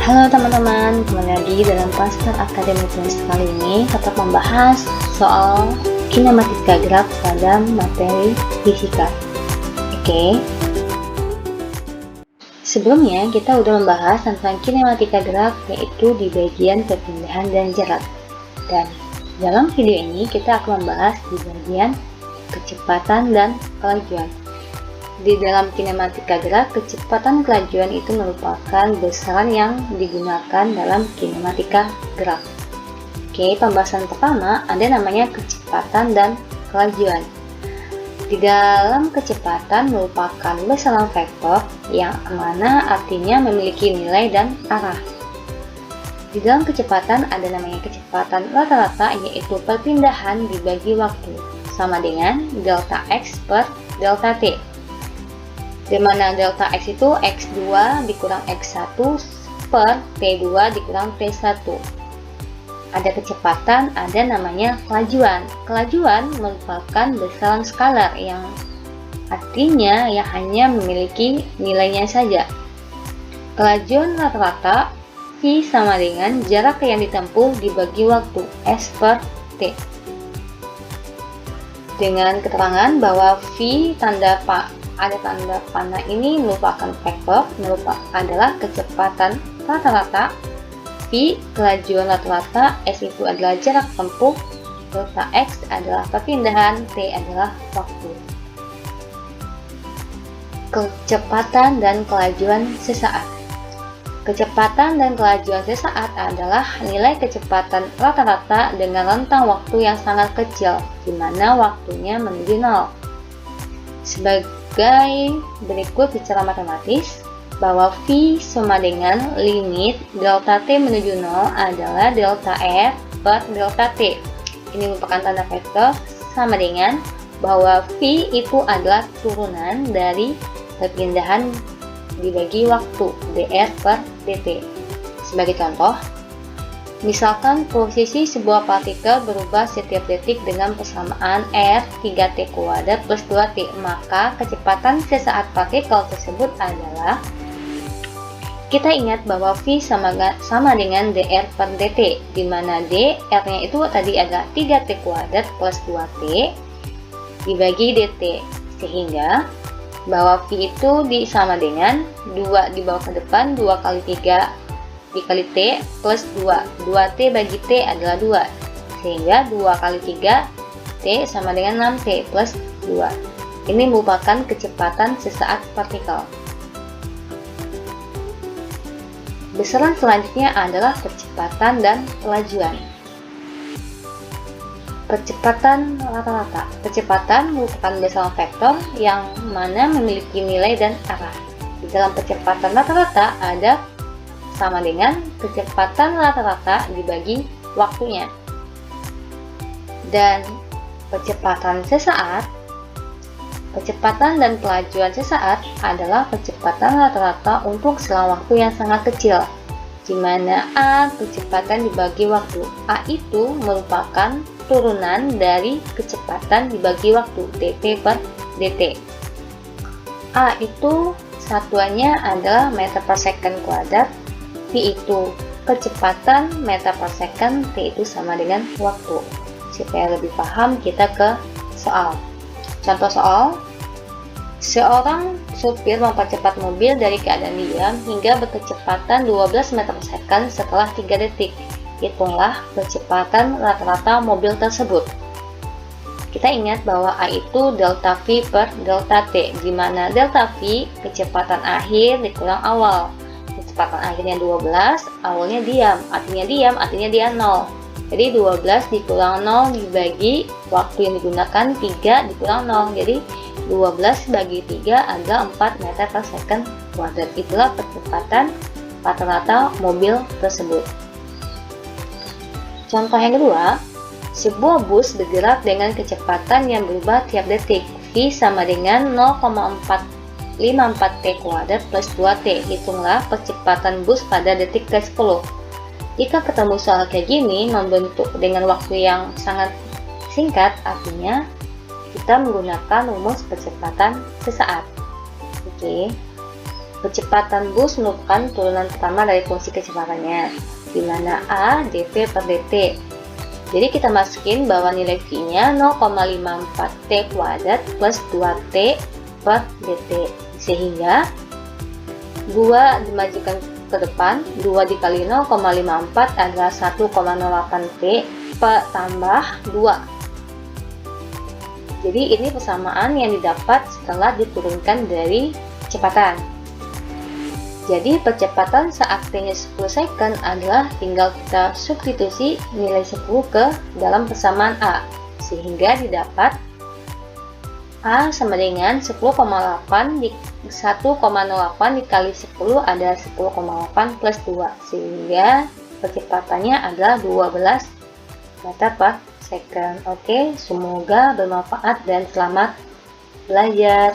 Halo teman-teman, kembali lagi dalam Pastor Academy Plus. Kali ini tetap membahas soal kinematika gerak pada materi fisika. Oke. Sebelumnya kita udah membahas tentang kinematika gerak, yaitu di bagian perpindahan dan jarak. Dan dalam video ini kita akan membahas di bagian kecepatan dan kelajuan. Di dalam kinematika gerak, kecepatan kelajuan itu merupakan besaran yang digunakan dalam kinematika gerak. Oke, pembahasan pertama ada namanya kecepatan dan kelajuan. Di dalam kecepatan merupakan besaran vektor yang mana artinya memiliki nilai dan arah. Di dalam kecepatan ada namanya kecepatan rata-rata, yaitu perpindahan dibagi waktu, sama dengan delta x per delta t. Di mana delta x itu x2 dikurang x1 per t2 dikurang t1. Ada kecepatan, ada namanya kelajuan. Kelajuan merupakan besaran skalar yang artinya ya hanya memiliki nilainya saja. Kelajuan rata-rata V sama dengan jarak yang ditempuh dibagi waktu S per T. Dengan keterangan bahwa V ada tanda panah ini merupakan vektor, adalah kecepatan rata-rata, V kelajuan rata-rata, S itu adalah jarak tempuh, delta X adalah perpindahan, T adalah waktu. Kecepatan dan kelajuan sesaat. Kecepatan dan kelajuan sesaat adalah nilai kecepatan rata-rata dengan rentang waktu yang sangat kecil, di mana waktunya menuju nol. Sebagai berikut secara matematis, bahwa V sama dengan limit delta T menuju 0 adalah delta R per delta T. Ini merupakan tanda vektor, sama dengan bahwa V itu adalah turunan dari perpindahan dibagi waktu dr per dt. Sebagai contoh, misalkan posisi sebuah partikel berubah setiap detik dengan persamaan R 3T kuadrat plus 2T, maka kecepatan sesaat partikel tersebut adalah, kita ingat bahwa V sama dengan dr per dt, di mana dr-nya itu tadi adalah 3T kuadrat plus 2T dibagi dt, sehingga bahwa V itu sama dengan 2 dibawa ke depan, 2 kali 3 dikali T plus 2. 2T bagi T adalah 2. Sehingga 2 kali 3 T sama dengan 6T plus 2. Ini merupakan kecepatan sesaat partikel. Besaran selanjutnya adalah kecepatan dan kelajuan. Kecepatan rata-rata. Kecepatan merupakan besaran vektor yang mana memiliki nilai dan arah. Di dalam kecepatan rata-rata ada sama dengan kecepatan rata-rata dibagi waktunya. Dan kecepatan sesaat, kecepatan dan kelajuan sesaat adalah kecepatan rata-rata untuk selang waktu yang sangat kecil, di mana A kecepatan dibagi waktu. A itu merupakan turunan dari kecepatan dibagi waktu dt per dt. A itu satuannya adalah meter per second kuadrat, V itu kecepatan meter per second, T itu sama dengan waktu. Supaya lebih paham, kita ke soal. Contoh soal, seorang supir mempercepat mobil dari keadaan diam hingga berkecepatan 12 meter per second setelah 3 detik. Hitunglah kecepatan rata-rata mobil tersebut. Kita ingat bahwa A itu delta V per delta T, di mana delta V kecepatan akhir dikurang awal. Kecepatan akhirnya 12, awalnya diam, artinya dia 0. Jadi 12 dikurang 0 dibagi waktu yang digunakan 3 dikurang 0. Jadi 12 bagi 3 adalah 4 meter per second kuadrat. Itulah kecepatan rata-rata mobil tersebut. Contoh yang kedua, sebuah bus bergerak dengan kecepatan yang berubah tiap detik. V sama dengan 0,454T kuadrat plus 2T. Hitunglah percepatan bus pada detik ke-10. Jika ketemu soal kayak gini, membentuk dengan waktu yang sangat singkat, artinya kita menggunakan rumus percepatan sesaat. Oke. Kecepatan bus merupakan turunan pertama dari fungsi kecepatannya, di mana A dv per dt. Jadi kita masukin bahwa nilai V-nya 0,54 T kuadrat plus 2T per dt. Sehingga 2 dimajukan ke depan, 2 dikali 0,54 adalah 1,08 T per tambah 2. Jadi ini persamaan yang didapat setelah diturunkan dari kecepatan. Jadi percepatan saat T-nya 10 second adalah tinggal kita substitusi nilai 10 ke dalam persamaan A, sehingga didapat A sama dengan 10,8 di 1,08 dikali 10 adalah 10,8 plus 2, sehingga percepatannya adalah 12 meter per second. Oke, semoga bermanfaat dan selamat belajar.